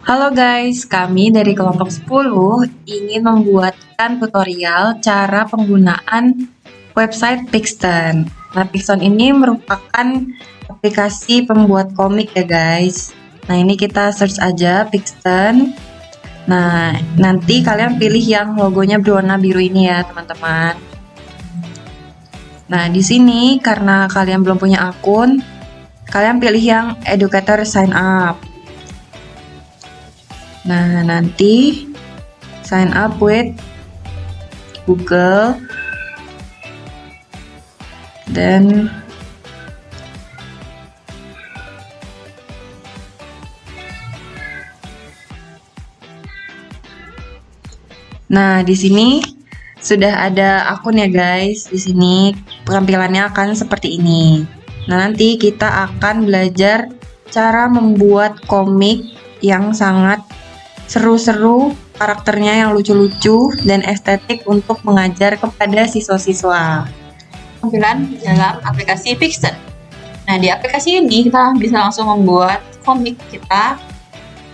Halo guys, kami dari kelompok 10 ingin membuatkan tutorial cara penggunaan website Pixton. Nah, Pixton ini merupakan aplikasi pembuat komik ya guys. Nah, ini kita search aja Pixton. Nah, nanti kalian pilih yang logonya berwarna biru ini ya, teman-teman. Nah, di sini karena kalian belum punya akun, kalian pilih yang educator sign up. Nah, nanti sign up with Google dan nah, di sini sudah ada akun ya guys. Di sini tampilannya akan seperti ini. Nah, nanti kita akan belajar cara membuat komik yang sangat seru-seru, karakternya yang lucu-lucu dan estetik untuk mengajar kepada siswa-siswa. Tampilan dalam aplikasi Pixton. Nah, di aplikasi ini kita bisa langsung membuat komik kita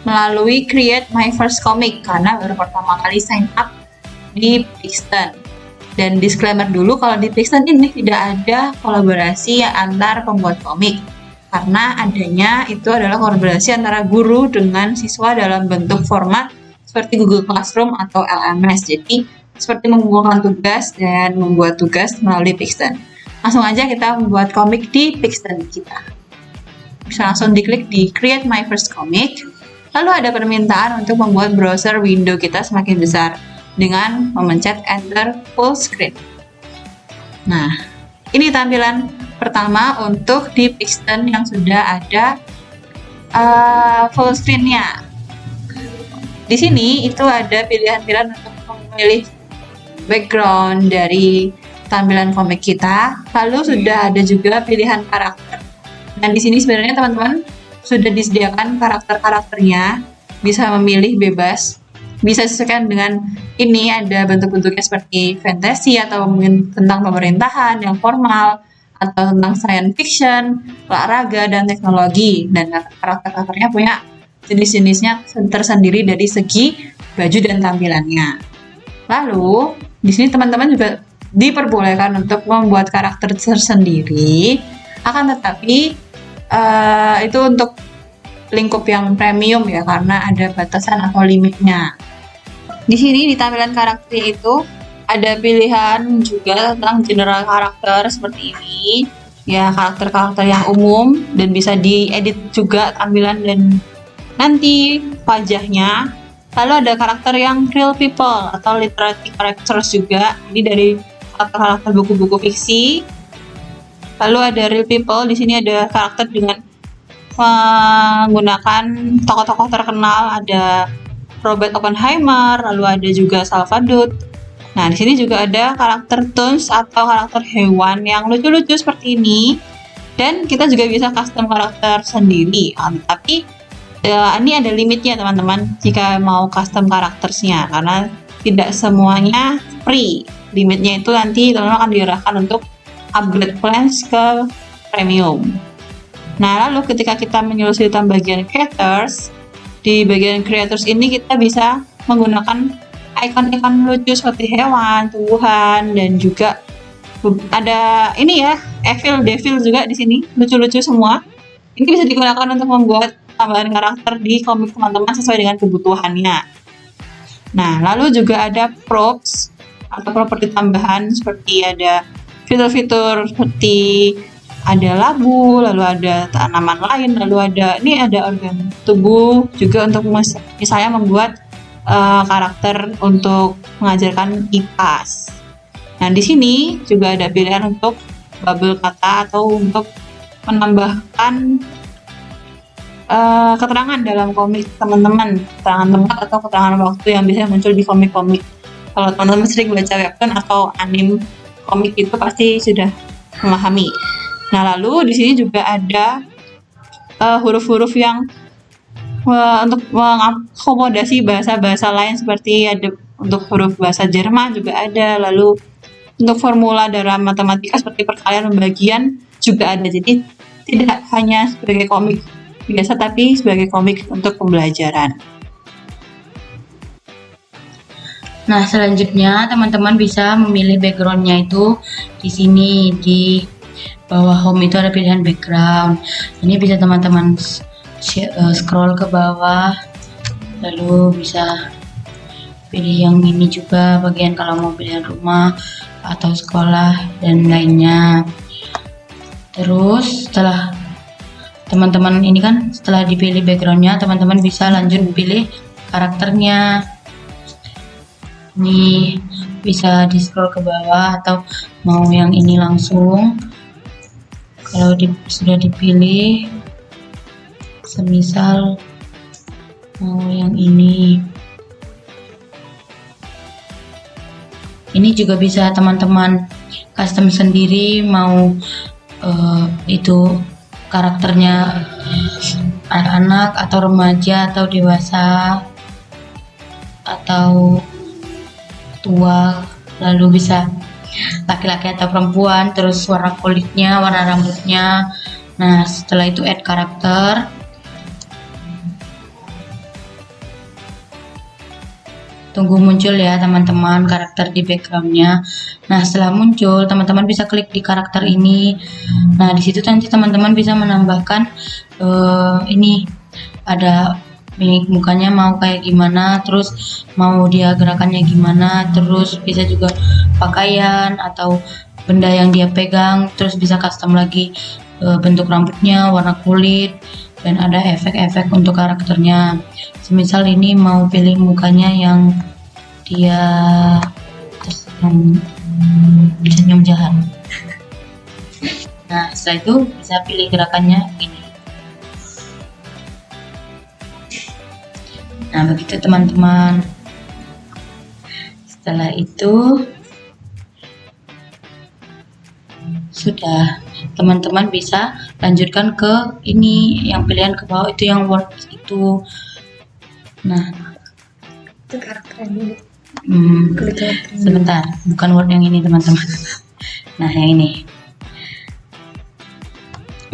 melalui Create My First Comic karena baru pertama kali sign up di Pixton. Dan disclaimer dulu, kalau di Pixton ini tidak ada kolaborasi antar pembuat komik, karena adanya itu adalah kolaborasi antara guru dengan siswa dalam bentuk format seperti Google Classroom atau LMS. Jadi seperti mengumpulkan tugas dan membuat tugas melalui Pixton. Langsung aja kita membuat komik di Pixton kita. Bisa langsung diklik di Create My First Comic. Lalu ada permintaan untuk membuat browser window kita semakin besar dengan memencet Enter Full Screen. Nah, ini tampilan pertama untuk di Pixton yang sudah ada full screen-nya. Di sini itu ada pilihan-pilihan untuk memilih background dari tampilan komik kita. Lalu sudah ada juga pilihan karakter. Dan di sini sebenarnya teman-teman sudah disediakan karakter-karakternya, bisa memilih bebas. Bisa disesuaikan dengan ini, ada bentuk-bentuknya seperti fantasi atau mungkin tentang pemerintahan yang formal atau tentang science fiction, olahraga, dan teknologi. Dan karakter-karakternya punya jenis-jenisnya tersendiri dari segi baju dan tampilannya. Lalu di sini teman-teman juga diperbolehkan untuk membuat karakter tersendiri, akan tetapi itu untuk lingkup yang premium ya, karena ada batasan atau limitnya. Di sini di tampilan karakter itu ada pilihan juga tentang general karakter seperti ini. Ya, karakter-karakter yang umum dan bisa diedit juga tampilan dan nanti wajahnya. Lalu ada karakter yang real people atau literary characters juga. Ini dari karakter-karakter buku-buku fiksi. Lalu ada real people, di sini ada karakter dengan menggunakan tokoh-tokoh terkenal, ada Robert Oppenheimer, lalu ada juga Salvador. Nah, di sini juga ada karakter toons atau karakter hewan yang lucu-lucu seperti ini. Dan kita juga bisa custom karakter sendiri. Tapi ini ada limitnya teman-teman jika mau custom karakternya, karena tidak semuanya free. Limitnya itu nanti teman-teman akan diarahkan untuk upgrade plans ke premium. Nah, lalu ketika kita menyelesaikan bagian creators, di bagian creators ini kita bisa menggunakan ikon-ikon lucu seperti hewan, tumbuhan, dan juga ada ini ya, evil, devil juga di sini, lucu-lucu semua. Ini bisa digunakan untuk membuat tambahan karakter di komik teman-teman sesuai dengan kebutuhannya. Nah, lalu juga ada props atau properti tambahan seperti ada fitur-fitur seperti ada labu, lalu ada tanaman lain, lalu ada organ tubuh juga untuk misalnya membuat karakter untuk mengajarkan IPAS. Nah, di sini juga ada pilihan untuk bubble kata atau untuk menambahkan keterangan dalam komik teman-teman, keterangan tempat atau keterangan waktu yang biasanya muncul di komik-komik. Kalau teman-teman sering baca webtoon atau anime komik itu pasti sudah memahami. Nah, lalu di sini juga ada huruf-huruf yang untuk mengakomodasi bahasa-bahasa lain, seperti ada untuk huruf bahasa Jerman juga ada, lalu untuk formula dalam matematika seperti perkalian pembagian juga ada. Jadi tidak hanya sebagai komik biasa, tapi sebagai komik untuk pembelajaran. Nah, selanjutnya teman-teman bisa memilih backgroundnya itu di sini di bawah home itu ada pilihan background. Ini bisa teman-teman scroll ke bawah, lalu bisa pilih yang ini juga bagian kalau mau pilihan rumah atau sekolah dan lainnya. Terus setelah teman-teman ini kan setelah dipilih backgroundnya, teman-teman bisa lanjut pilih karakternya. Ini bisa di scroll ke bawah atau mau yang ini langsung. Kalau sudah dipilih, semisal mau yang ini juga bisa teman-teman custom sendiri, mau itu karakternya anak-anak atau remaja atau dewasa atau tua, lalu bisa laki-laki atau perempuan, terus warna kulitnya, warna rambutnya. Nah, setelah itu add karakter. Tunggu muncul ya teman-teman karakter di backgroundnya. Nah, setelah muncul teman-teman bisa klik di karakter ini. Nah, di situ nanti teman-teman bisa menambahkan ini ada mukanya mau kayak gimana, terus mau dia gerakannya gimana, terus bisa juga pakaian atau benda yang dia pegang, terus bisa custom lagi bentuk rambutnya, warna kulit, dan ada efek-efek untuk karakternya. Semisal ini mau pilih mukanya yang dia senyum jahat. Nah, setelah itu bisa pilih gerakannya ini. Nah, begitu teman-teman. Setelah itu sudah, teman-teman bisa lanjutkan ke ini yang pilihan ke bawah itu yang word itu. Nah, Itu karakternya dulu. Klik karakternya. sebentar, bukan word yang ini teman-teman. Nah, yang ini.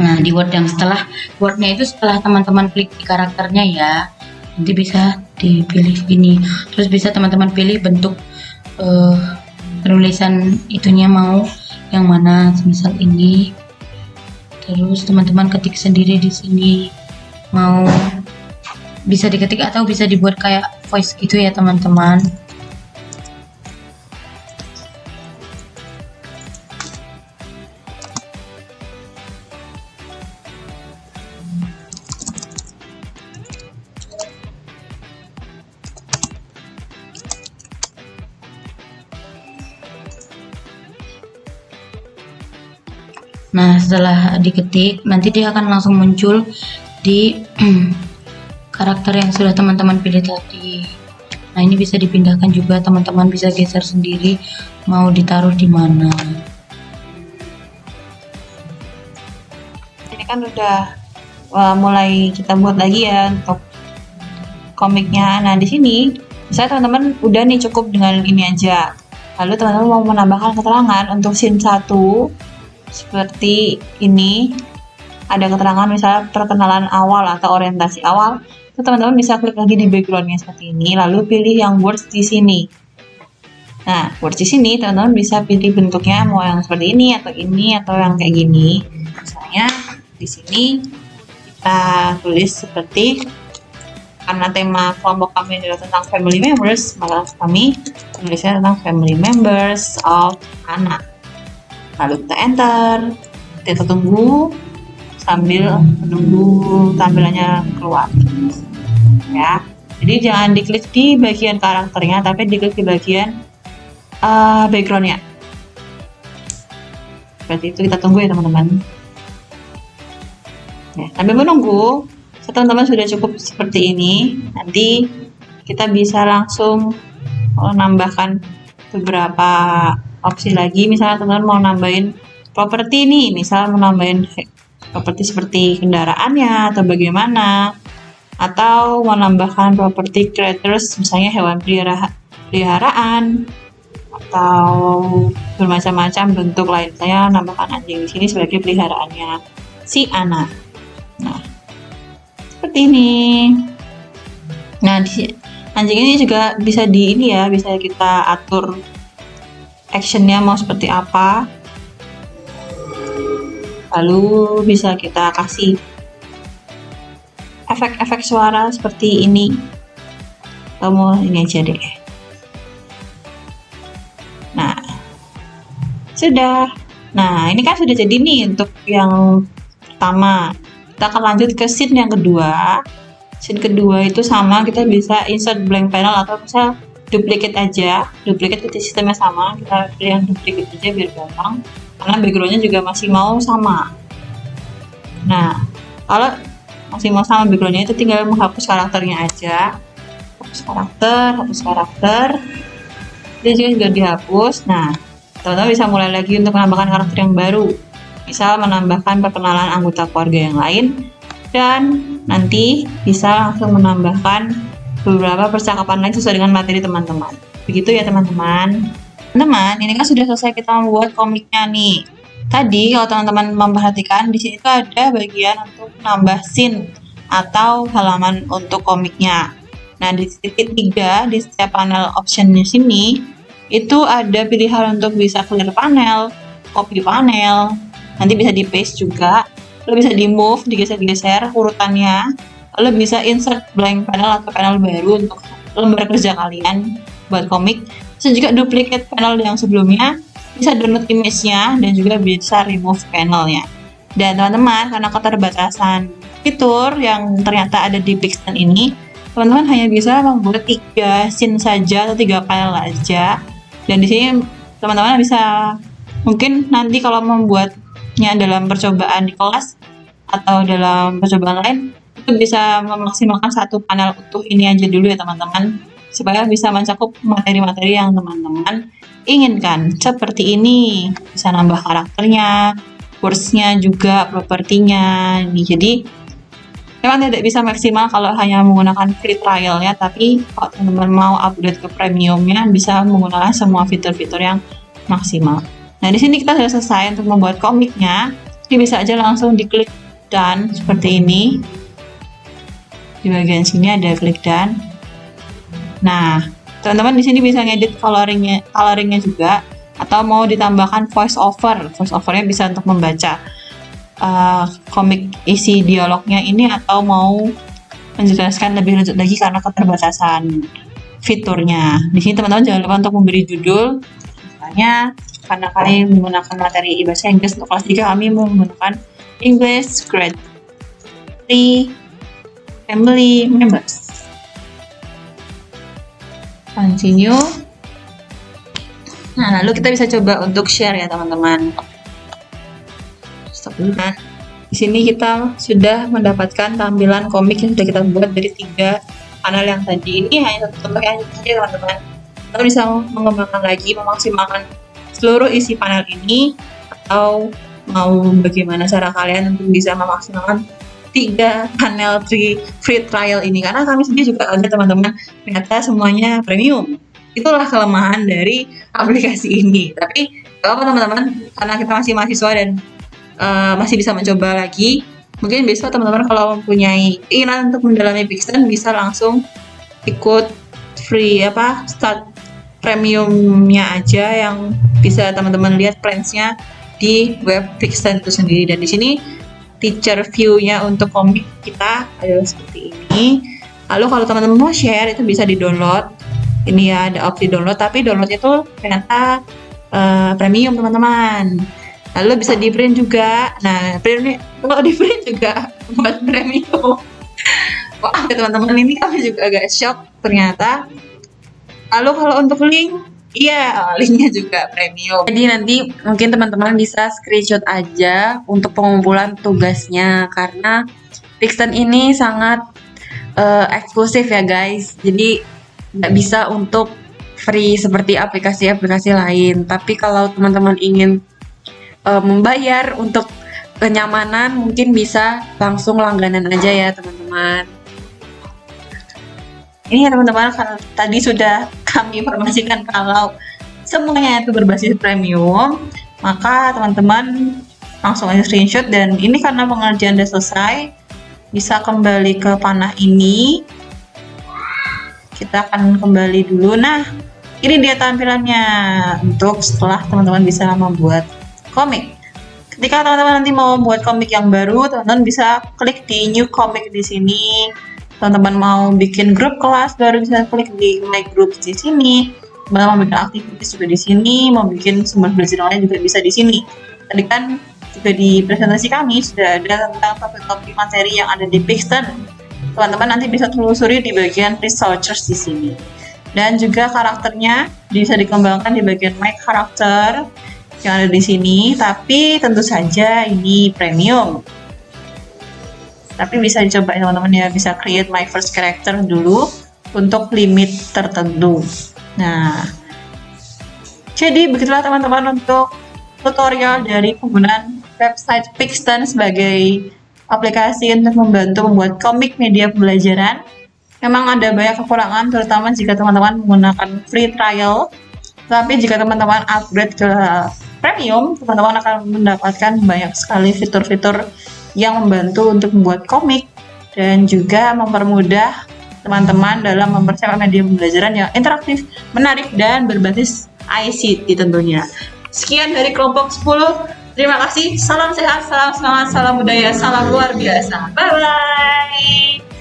Nah, di word yang setelah wordnya itu setelah teman-teman klik di karakternya ya, nanti bisa dipilih ini. Terus bisa teman-teman pilih bentuk penulisan itunya mau yang mana, misal ini. Terus teman-teman ketik sendiri di sini, mau bisa diketik atau bisa dibuat kayak voice gitu ya teman-teman. Nah, setelah diketik, nanti dia akan langsung muncul di karakter yang sudah teman-teman pilih tadi. Nah, ini bisa dipindahkan juga, teman-teman bisa geser sendiri mau ditaruh di mana. Ini kan udah mulai kita buat lagi ya untuk komiknya. Nah, di sini misalnya teman-teman udah nih cukup dengan ini aja. Lalu teman-teman mau menambahkan keterangan untuk scene 1 seperti ini. Ada keterangan misalnya perkenalan awal atau orientasi awal. Teman-teman bisa klik lagi di backgroundnya seperti ini, lalu pilih yang words di sini. Nah, words di sini teman-teman bisa pilih bentuknya mau yang seperti ini atau yang kayak gini. Misalnya di sini kita tulis seperti, karena tema kelompok kami adalah tentang family members, maka kami tulisnya tentang family members of anak. Lalu kita enter, kita tunggu sambil menunggu tampilannya keluar ya. Jadi jangan diklik di bagian karakternya, tapi diklik di bagian backgroundnya. Seperti itu, kita tunggu ya teman-teman ya. Sambil menunggu, teman-teman sudah cukup seperti ini, nanti kita bisa langsung menambahkan beberapa opsi lagi. Misalnya teman-teman mau nambahin properti nih, misal mau nambahin properti seperti kendaraannya atau bagaimana, atau menambahkan properti creatures, misalnya hewan peliharaan atau bermacam-macam bentuk lain. Saya nambahkan anjing di sini sebagai peliharaannya si anak. Nah, seperti ini. Nah, Anjing ini juga bisa bisa kita atur actionnya mau seperti apa. Lalu bisa kita kasih efek-efek suara seperti ini. Kamu ini aja deh. Nah, sudah. Nah, ini kan sudah jadi nih untuk yang pertama. Kita akan lanjut ke scene yang kedua. Scene kedua itu sama, kita bisa insert blank panel atau bisa duplicate aja. Duplicate itu sistemnya sama, kita pilih yang duplicate aja biar gampang. Karena backgroundnya juga masih mau sama. Nah, kalau masih mau sama backgroundnya itu tinggal menghapus karakternya aja. Hapus karakter. Dia juga dihapus. Nah, teman-teman bisa mulai lagi untuk menambahkan karakter yang baru. Misal menambahkan perkenalan anggota keluarga yang lain, dan nanti bisa langsung menambahkan beberapa percakapan lain sesuai dengan materi teman-teman. Begitu ya teman-teman. Teman-teman, ini kan sudah selesai kita membuat komiknya nih. Tadi kalau teman-teman memperhatikan di sini tuh ada bagian untuk nambah scene atau halaman untuk komiknya. Nah, di titik 3 di setiap panel option di sini itu ada pilihan untuk bisa clear panel, copy panel, nanti bisa di paste juga, lalu bisa di move, digeser-geser urutannya, lalu bisa insert blank panel atau panel baru untuk lembar kerja kalian buat komik. Bisa juga duplicate panel yang sebelumnya, bisa download image-nya, dan juga bisa remove panelnya. Dan teman-teman, karena keterbatasan fitur yang ternyata ada di Pixton ini, teman-teman hanya bisa membuat 3 scene saja atau 3 panel aja. Dan di sini teman-teman bisa mungkin nanti kalau membuatnya dalam percobaan di kelas atau dalam percobaan lain itu bisa memaksimalkan 1 panel utuh ini aja dulu ya teman-teman, supaya bisa mencakup materi-materi yang teman-teman inginkan. Seperti ini, bisa nambah karakternya, words-nya juga, propertinya. Jadi memang tidak bisa maksimal kalau hanya menggunakan free trial-nya, tapi kalau teman-teman mau upgrade ke premium-nya bisa menggunakan semua fitur-fitur yang maksimal. Nah, di sini kita sudah selesai untuk membuat komiknya. Jadi bisa aja langsung diklik done seperti ini. Di bagian sini ada klik done. Nah, teman-teman di sini bisa ngedit coloringnya juga, atau mau ditambahkan voice over. Voice overnya bisa untuk membaca komik isi dialognya ini, atau mau menjelaskan lebih lanjut lagi karena keterbatasan fiturnya. Di sini teman-teman jangan lupa untuk memberi judul. Misalnya karena kami menggunakan materi bahasa Inggris untuk kelas 3, kami menggunakan English Grade 3 Family Members. Continue. Nah, lalu kita bisa coba untuk share ya teman-teman. Stop dulu. Nah, di sini kita sudah mendapatkan tampilan komik yang sudah kita buat dari 3 panel yang tadi. Ini hanya satu contoh saja teman-teman. Kita bisa mengembangkan lagi, memaksimalkan seluruh isi panel ini, atau mau bagaimana cara kalian untuk bisa memaksimalkan 3 panel free trial ini, karena kami sendiri juga ada teman-teman ternyata semuanya premium. Itulah kelemahan dari aplikasi ini. Tapi kalau teman-teman, karena kita masih mahasiswa dan masih bisa mencoba lagi, mungkin besok teman-teman kalau mempunyai keinginan untuk mendalami Pixton bisa langsung ikut free start premiumnya aja, yang bisa teman-teman lihat plans-nya di web Pixton itu sendiri. Dan di sini teacher view-nya untuk komik kita adalah seperti ini. Lalu kalau teman-teman mau share itu bisa di-download. Ini ya ada opsi download, tapi downloadnya itu ternyata premium teman-teman. Lalu bisa di print juga. Nah, kalau di print juga buat premium. Wah, teman-teman, ini kami juga agak shock ternyata. Lalu kalau untuk link, iya, linknya juga premium. Jadi nanti mungkin teman-teman bisa screenshot aja untuk pengumpulan tugasnya, karena Pixton ini sangat eksklusif ya guys. Jadi nggak bisa untuk free seperti aplikasi-aplikasi lain. Tapi kalau teman-teman ingin membayar untuk kenyamanan, mungkin bisa langsung langganan aja ya teman-teman. Ini ya teman-teman, karena tadi sudah kami informasikan kalau semuanya itu berbasis premium, maka teman-teman langsung aja screenshot. Dan ini karena pengerjaan sudah selesai, bisa kembali ke panah ini. kita akan kembali dulu. Nah, ini dia tampilannya untuk setelah teman-teman bisa membuat komik. Ketika teman-teman nanti mau membuat komik yang baru, teman-teman bisa klik di new comic di sini. Teman-teman mau bikin grup kelas baru bisa klik di my group di sini. Teman-teman mau bikin aktivitas juga di sini, mau bikin sumber belajar lainnya juga bisa di sini. Tadi kan juga di presentasi kami sudah ada tentang topik-topik materi yang ada di Pixton. Teman-teman nanti bisa telusuri di bagian researchers di sini. Dan juga karakternya bisa dikembangkan di bagian my character yang ada di sini, tapi tentu saja ini premium. Tapi bisa dicoba teman-teman ya, bisa create my first character dulu untuk limit tertentu. Nah, jadi begitulah teman-teman untuk tutorial dari penggunaan website Pixton sebagai aplikasi untuk membantu membuat komik media pembelajaran. Memang ada banyak kekurangan, terutama jika teman-teman menggunakan free trial. Tapi jika teman-teman upgrade ke premium, teman-teman akan mendapatkan banyak sekali fitur-fitur yang membantu untuk membuat komik dan juga mempermudah teman-teman dalam mempersiapkan media pembelajaran yang interaktif, menarik, dan berbasis ICT tentunya. Sekian dari kelompok 10. Terima kasih. Salam sehat, salam semangat, salam budaya, salam luar biasa. Bye-bye.